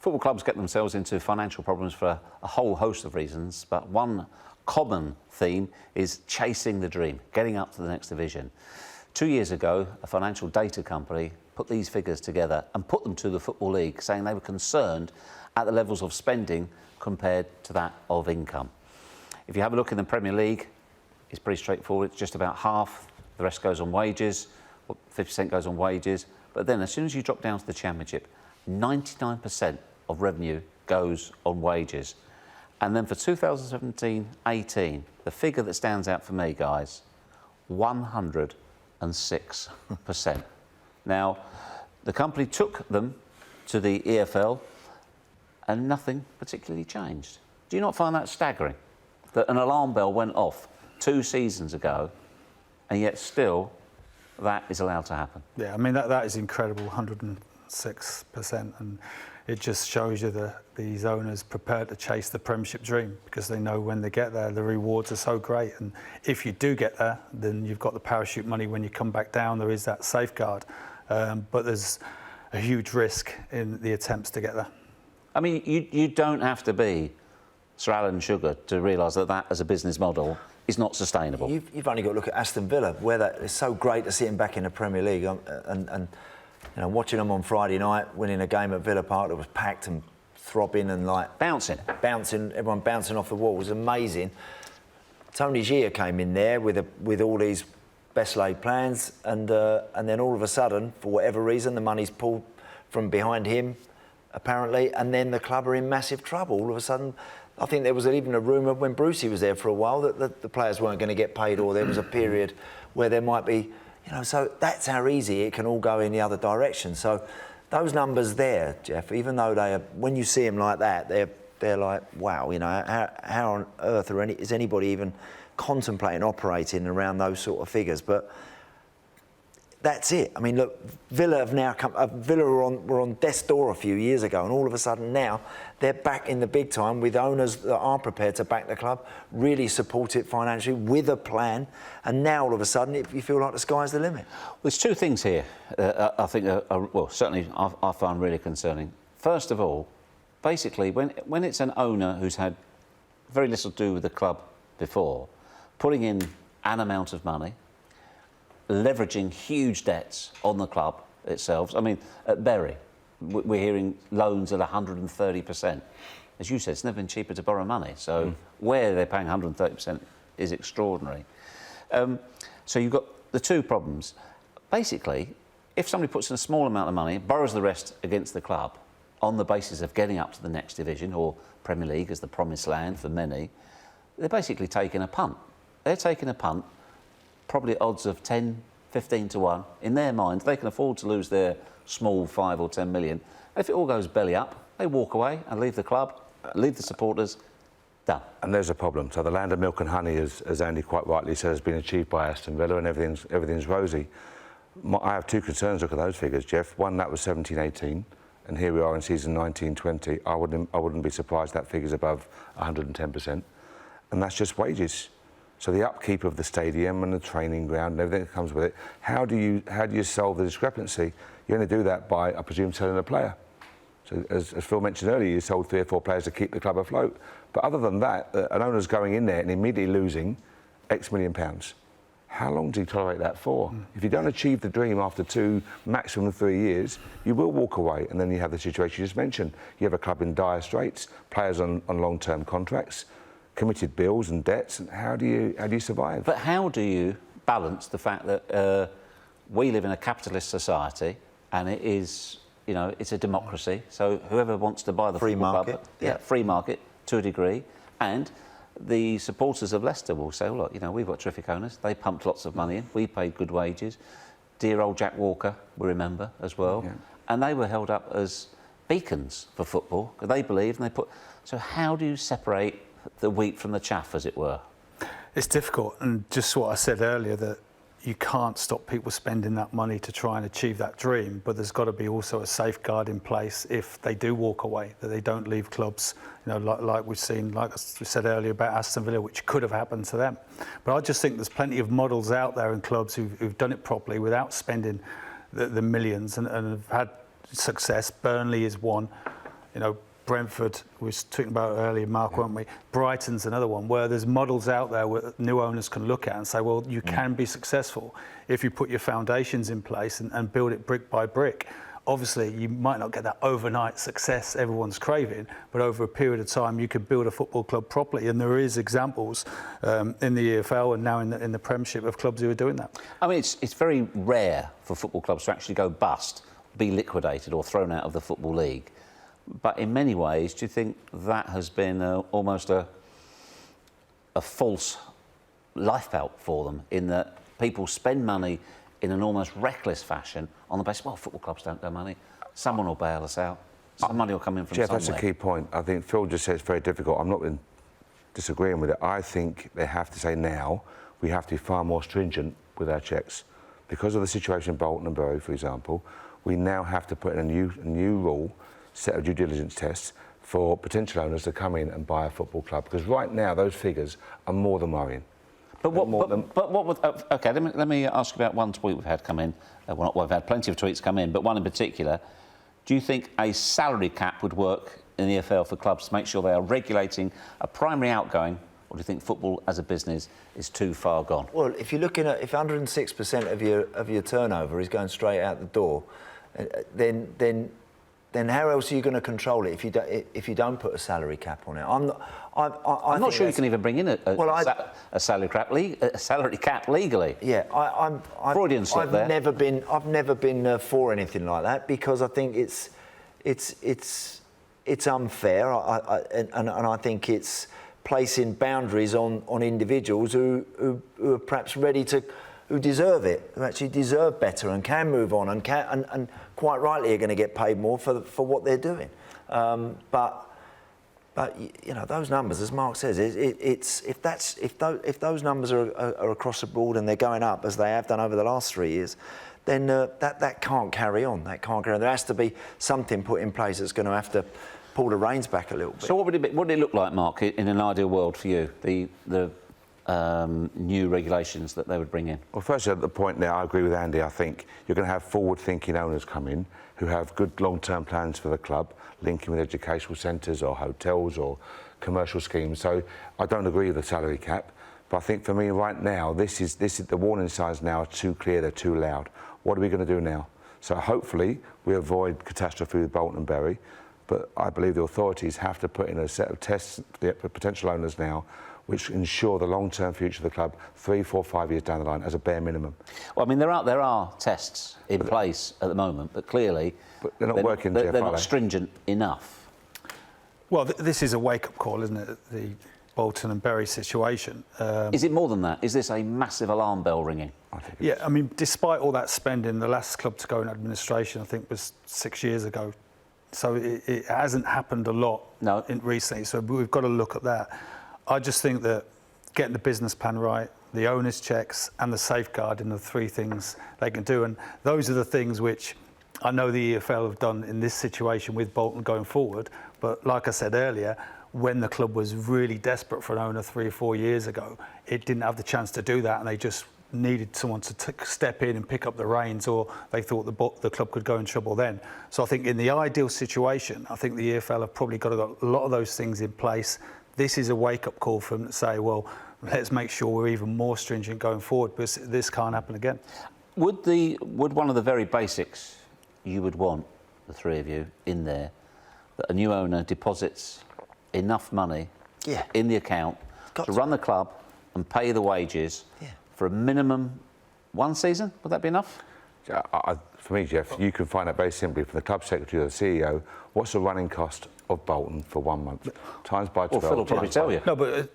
football clubs get themselves into financial problems for a whole host of reasons, but one common theme is chasing the dream, getting up to the next division. 2 years ago, a financial data company put these figures together and put them to the Football League, saying they were concerned at the levels of spending compared to that of income. If you have a look in the Premier League, it's pretty straightforward. It's just about half. The rest goes on wages. 50% goes on wages. But then as soon as you drop down to the Championship, 99% of revenue goes on wages. And then for 2017-18, the figure that stands out for me, guys, 106%. Now, the company took them to the EFL and nothing particularly changed. Do you not find that staggering? That an alarm bell went off 2 seasons ago and yet still that is allowed to happen. Yeah, I mean, that is incredible, 106%. And it just shows you that these owners prepared to chase the Premiership dream because they know when they get there, the rewards are so great. And if you do get there, then you've got the parachute money when you come back down. There is that safeguard. But there's a huge risk in the attempts to get there. I mean, you don't have to be Sir Alan Sugar to realise that that as a business model is not sustainable. You've only got to look at Aston Villa, where it's so great to see them back in the Premier League, and you know, watching them on Friday night, winning a game at Villa Park that was packed and throbbing and like bouncing, everyone bouncing off the wall was amazing. Tony Gia came in there with all these best laid plans, and then all of a sudden, for whatever reason, the money's pulled from behind him, apparently, and then the club are in massive trouble. All of a sudden, I think there was even a rumour when Brucey was there for a while that the players weren't going to get paid, or there was a period where there might be, you know, so that's how easy it can all go in the other direction. So those numbers there, Jeff, even though they are, when you see them like that, they're like, wow, you know, how on earth is anybody even contemplating operating around those sort of figures? But that's it. I mean, look, Villa have now come. Villa were on death's door a few years ago, and all of a sudden now they're back in the big time with owners that are prepared to back the club, really support it financially with a plan. And now all of a sudden, you feel like the sky's the limit. Well, there's two things here. I think, well, certainly I find really concerning. First of all, basically, when it's an owner who's had very little to do with the club before, putting in an amount of money, leveraging huge debts on the club itself. I mean, at Bury, we're hearing loans at 130%. As you said, it's never been cheaper to borrow money. So where they're paying 130% is extraordinary. So you've got the two problems. Basically, if somebody puts in a small amount of money, borrows the rest against the club on the basis of getting up to the next division, or Premier League as the promised land for many, they're basically taking a punt. They're taking a punt, probably at odds of 10, 15 to 1. In their mind, they can afford to lose their small 5 or 10 million. If it all goes belly up, they walk away and leave the club, leave the supporters, done. And there's a problem. So the land of milk and honey, as Andy quite rightly said, has been achieved by Aston Villa, and everything's rosy. I have two concerns. Look at those figures, Jeff. One, that was 17-18, and here we are in season 19-20. I wouldn't be surprised that figure's above 110%, and that's just wages. So the upkeep of the stadium and the training ground and everything that comes with it, how do you solve the discrepancy? You only do that by, I presume, selling a player. So as Phil mentioned earlier, you sold 3 or 4 players to keep the club afloat. But other than that, an owner's going in there and immediately losing X million pounds. How long do you tolerate that for? If you don't achieve the dream after 2, maximum 3 years, you will walk away, and then you have the situation you just mentioned. You have a club in dire straits, players on long-term contracts, committed bills and debts, and how do you survive? But how do you balance the fact that we live in a capitalist society, and it is, you know, it's a democracy. So whoever wants to buy the free market, club, free market to a degree, and the supporters of Leicester will say, well, look, you know, we've got terrific owners. They pumped lots of money in. We paid good wages. Dear old Jack Walker, we remember as well, and they were held up as beacons for football because they believed and they put. So how do you separate the wheat from the chaff, as it were? It's difficult, and just what I said earlier, that you can't stop people spending that money to try and achieve that dream, but there's got to be also a safeguard in place if they do walk away, that they don't leave clubs, you know, like we've seen, like we said earlier about Aston Villa, which could have happened to them. But I just think there's plenty of models out there in clubs who've done it properly without spending the millions and have had success. Burnley is one. You know, Brentford, we were talking about earlier, Mark, weren't we? Brighton's another one where there's models out there where new owners can look at and say, well, you can be successful if you put your foundations in place and build it brick by brick. Obviously, you might not get that overnight success everyone's craving, but over a period of time, you could build a football club properly. And there is examples in the EFL and now in the Premiership of clubs who are doing that. I mean, it's very rare for football clubs to actually go bust, be liquidated or thrown out of the Football League. But in many ways, do you think that has been almost a false lifebelt for them, in that people spend money in an almost reckless fashion on the basis, well, football clubs don't go money, someone will bail us out, some money will come in from Jeff, somewhere. that's a key point. I think Phil just said it's very difficult. I'm not disagreeing with it. I think they have to say now we have to be far more stringent with our checks. Because of the situation in Bolton and Bury, for example, we now have to put in a new rule, set of due diligence tests for potential owners to come in and buy a football club. Because right now those figures are more than worrying. But what would, OK, let me ask you about one tweet we've had come in. Well, we've had plenty of tweets come in, but one in particular. Do you think a salary cap would work in the EFL for clubs to make sure they are regulating a primary outgoing, or do you think football as a business is too far gone? Well, if you're looking at, if 106% of your turnover is going straight out the door, then how else are you going to control it if you don't put a salary cap on it? I'm not sure you can even bring in a salary cap legally. Yeah, Freudian slip there. I've never been for anything like that, because I think it's unfair, and I think it's placing boundaries on individuals who are perhaps ready to, who deserve it, who actually deserve better and can move on and quite rightly are going to get paid more for what they're doing. But you know, those numbers, as Mark says, if those numbers are across the board and they're going up as they have done over the last 3 years, then that can't carry on. That can't carry on. There has to be something put in place that's going to have to pull the reins back a little bit. So what would it look like, Mark, in an ideal world for you? The new regulations that they would bring in? Well, firstly, at the point there, I agree with Andy. I think you're going to have forward-thinking owners come in who have good long-term plans for the club, linking with educational centres or hotels or commercial schemes. So I don't agree with the salary cap, but I think for me right now, this is the warning signs now are too clear, they're too loud. What are we going to do now? So hopefully we avoid catastrophe with Bolton and Bury, but I believe the authorities have to put in a set of tests for potential owners now, which ensure the long-term future of the club 3, 4, 5 years down the line as a bare minimum. Well, I mean, there are tests in place at the moment, but clearly they're not working. They're not stringent enough. Well, this is a wake-up call, isn't it? The Bolton and Bury situation. Is it more than that? Is this a massive alarm bell ringing? Yeah, I mean, despite all that spending, the last club to go in administration, I think, was 6 years ago. So it hasn't happened a lot recently. So we've got to look at that. I just think that getting the business plan right, the owner's checks and the safeguarding are the three things they can do. And those are the things which I know the EFL have done in this situation with Bolton going forward. But like I said earlier, when the club was really desperate for an owner 3 or 4 years ago, it didn't have the chance to do that, and they just needed someone to step in and pick up the reins, or they thought the club could go in trouble then. So I think in the ideal situation, I think the EFL have probably got a lot of those things in place. This is a wake-up call for them to say, well, let's make sure we're even more stringent going forward, because this can't happen again. Would one of the very basics you would want, the three of you, in there, that a new owner deposits enough money in the account to run the club and pay the wages for a minimum 1 season? Would that be enough? For me, Jeff, you can find out very simply from the club secretary or the CEO, what's the running cost of Bolton for 1 month? Times by 12. Well, Phil will probably tell you. No, but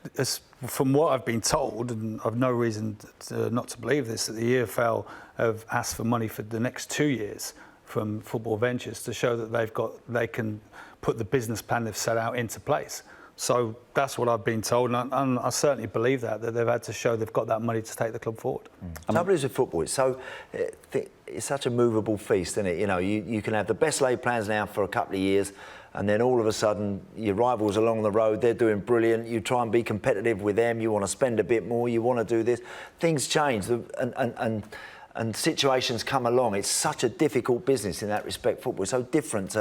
from what I've been told, and I've no reason not to believe this, that the EFL have asked for money for the next 2 years from Football Ventures to show that they can put the business plan they've set out into place. So that's what I've been told, and I certainly believe that they've had to show they've got that money to take the club forward. The trouble is with football, it's such a movable feast, isn't it? You know, you can have the best laid plans now for a couple of years, and then all of a sudden your rivals along the road, they're doing brilliant. You try and be competitive with them. You want to spend a bit more. You want to do this. Things change, and situations come along. It's such a difficult business in that respect. Football is so different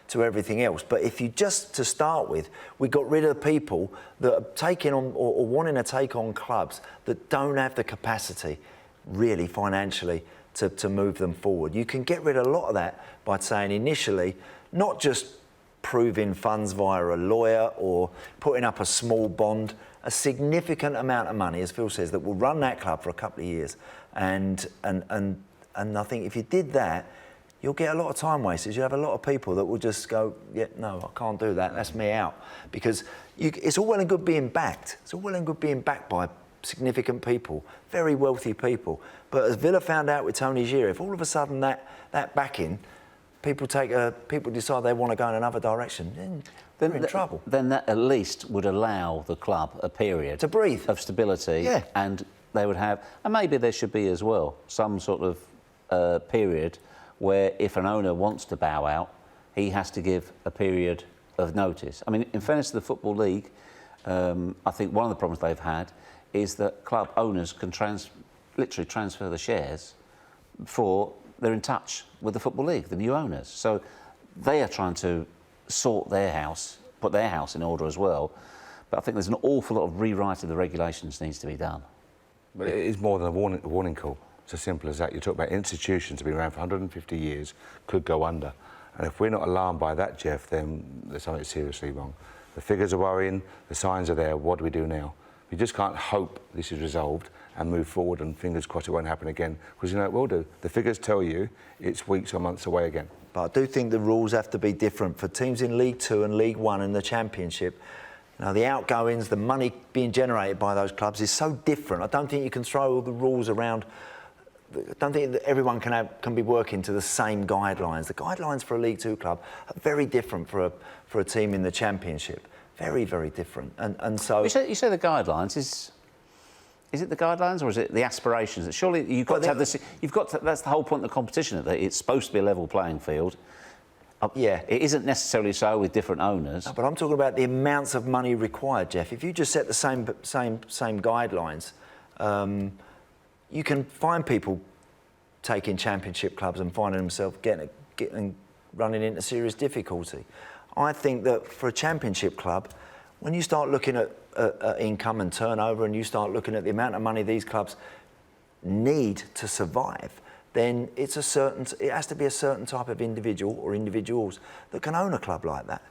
to everything else. But if you just, to start with, we got rid of the people that are taking on or wanting to take on clubs that don't have the capacity, really, financially, to move them forward. You can get rid of a lot of that by saying initially, not just proving funds via a lawyer or putting up a small bond, a significant amount of money, as Phil says, that will run that club for a couple of years. And I think if you did that, you'll get a lot of time wasters. You have a lot of people that will just go, yeah, no, I can't do that. That's me out. Because it's all well and good being backed. It's all well and good being backed by significant people, very wealthy people. But as Villa found out with Tony Gier, if all of a sudden that backing, people decide they want to go in another direction, then they're in trouble. Then that at least would allow the club a period to breathe, of stability, yeah. And they would have, and maybe there should be as well, some sort of period where if an owner wants to bow out, he has to give a period of notice. I mean, in fairness to the Football League, I think one of the problems they've had is that club owners can literally transfer the shares before they're in touch with the Football League, the new owners. So they are trying to sort their house, put their house in order as well. But I think there's an awful lot of rewriting of the regulations needs to be done. But it is more than a warning call. It's as simple as that. You talk about institutions that have been around for 150 years, could go under. And if we're not alarmed by that, Jeff, then there's something seriously wrong. The figures are worrying, the signs are there. What do we do now? We just can't hope this is resolved and move forward and fingers crossed it won't happen again, because you know it will do. The figures tell you it's weeks or months away again. But I do think the rules have to be different for teams in League Two and League One and the Championship. You know, the outgoings, the money being generated by those clubs is so different. I don't think you can throw all the rules around. I don't think that everyone can be working to the same guidelines. The guidelines for a League Two club are very different for a team in the Championship. Very, very different. And so... You say the guidelines, is it the guidelines or is it the aspirations? Surely you've got to have this... that's the whole point of the competition, that it's supposed to be a level playing field. Yeah. It isn't necessarily so with different owners. No, but I'm talking about the amounts of money required, Jeff. If you just set the same guidelines, you can find people taking Championship clubs and finding themselves getting running into serious difficulty. I think that for a Championship club, when you start looking at income and turnover, and you start looking at the amount of money these clubs need to survive, then it has to be a certain type of individual or individuals that can own a club like that.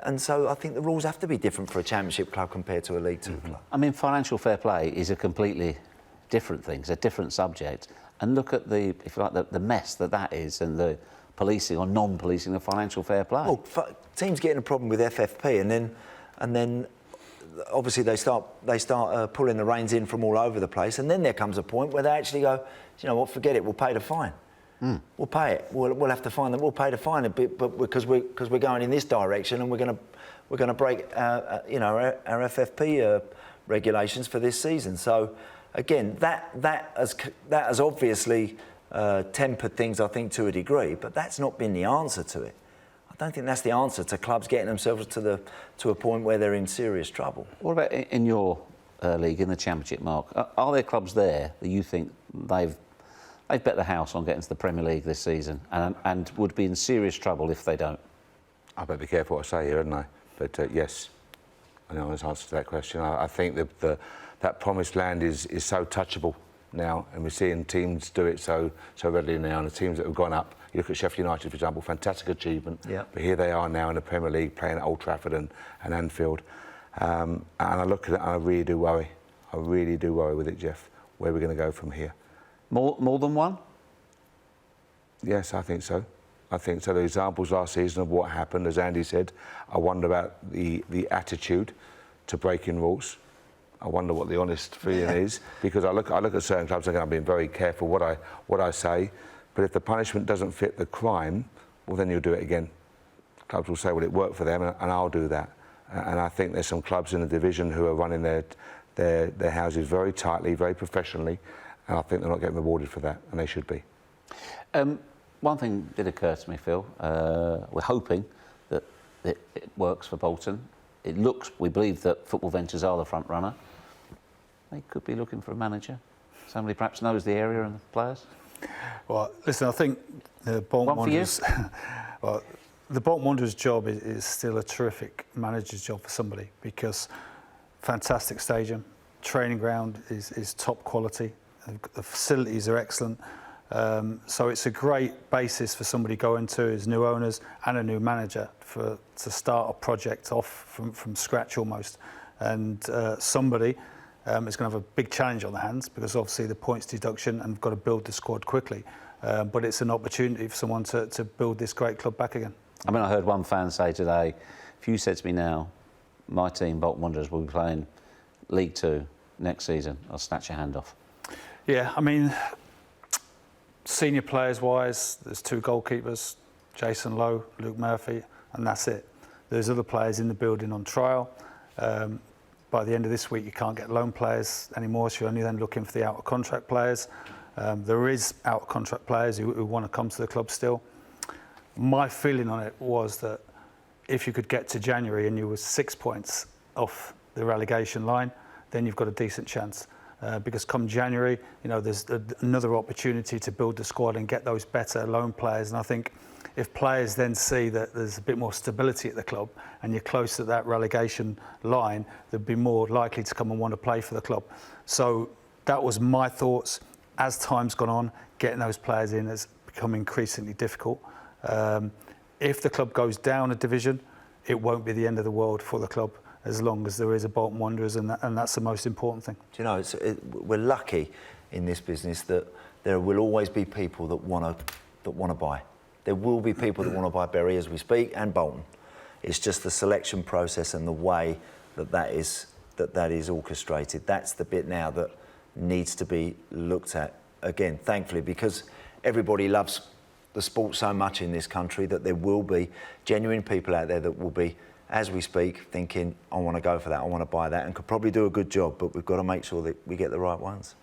And so I think the rules have to be different for a Championship club compared to a League Two club. I mean, financial fair play is a completely different thing. It's a different subject. And look at the mess that is, and the policing or non-policing of financial fair play. Well, teams getting a problem with FFP, and then obviously they start pulling the reins in from all over the place, and then there comes a point where they actually go, you know what, forget it, we'll pay the fine. We'll pay it. We'll have to fine them. We'll pay the fine, but because we're going in this direction, and we're going to break our FFP regulations for this season. So again, that has obviously tempered things, I think, to a degree, but that's not been the answer to it. I don't think that's the answer to clubs getting themselves to a point where they're in serious trouble. What about in your league, in the Championship, Mark? Are there clubs there that you think they've bet the house on getting to the Premier League this season and would be in serious trouble if they don't? I better be careful what I say here, hadn't I? But yes, I know the answer to that question. I think that promised land is so touchable now, and we're seeing teams do it so readily now, and the teams that have gone up. You look at Sheffield United, for example, fantastic achievement. Yeah. But here they are now in the Premier League, playing at Old Trafford and Anfield. And I look at it and I really do worry. I really do worry with it, Jeff, where we're going to go from here. More than one? Yes, I think so. I think so. The examples last season of what happened, as Andy said, I wonder about the attitude to breaking rules. I wonder what the honest feeling is, because I look at certain clubs and I'm being very careful what I say. But if the punishment doesn't fit the crime, well, then you'll do it again. Clubs will say, well, it worked for them, and I'll do that. And I think there's some clubs in the division who are running their houses very tightly, very professionally, and I think they're not getting rewarded for that, and they should be. One thing did occur to me, Phil. We're hoping that it works for Bolton. We believe that Football Ventures are the front runner. They could be looking for a manager. Somebody perhaps knows the area and the players? Well, listen, I think the Bolton One for you? Wanderers, well, the Bolton Wanderers job is still a terrific manager's job for somebody, because fantastic stadium, training ground is top quality, the facilities are excellent. So it's a great basis for somebody going to as new owners and a new manager to start a project off from scratch almost. And somebody is going to have a big challenge on their hands, because obviously the points deduction and got to build the squad quickly. But it's an opportunity for someone to build this great club back again. I mean, I heard one fan say today, if you said to me now, my team, Bolton Wanderers, will be playing League Two next season, I'll snatch your hand off. Yeah, I mean, senior players-wise, there's 2 goalkeepers, Jason Lowe, Luke Murphy, and that's it. There's other players in the building on trial. By the end of this week, you can't get loan players anymore, so you're only then looking for the out-of-contract players. There is out-of-contract players who want to come to the club still. My feeling on it was that if you could get to January and you were 6 points off the relegation line, then you've got a decent chance. Because come January, you know, there's another opportunity to build the squad and get those better loan players. And I think if players then see that there's a bit more stability at the club and you're close to that relegation line, they'd be more likely to come and want to play for the club. So that was my thoughts. As time's gone on, getting those players in has become increasingly difficult. If the club goes down a division, it won't be the end of the world for the club, as long as there is a Bolton Wanderers, and that's the most important thing. Do you know, we're lucky in this business that there will always be people that want to buy. There will be people that want to buy Bury as we speak, and Bolton. It's just the selection process and the way that is orchestrated. That's the bit now that needs to be looked at again, thankfully, because everybody loves the sport so much in this country that there will be genuine people out there that will be, as we speak, thinking, I want to go for that, I want to buy that, and could probably do a good job, but we've got to make sure that we get the right ones.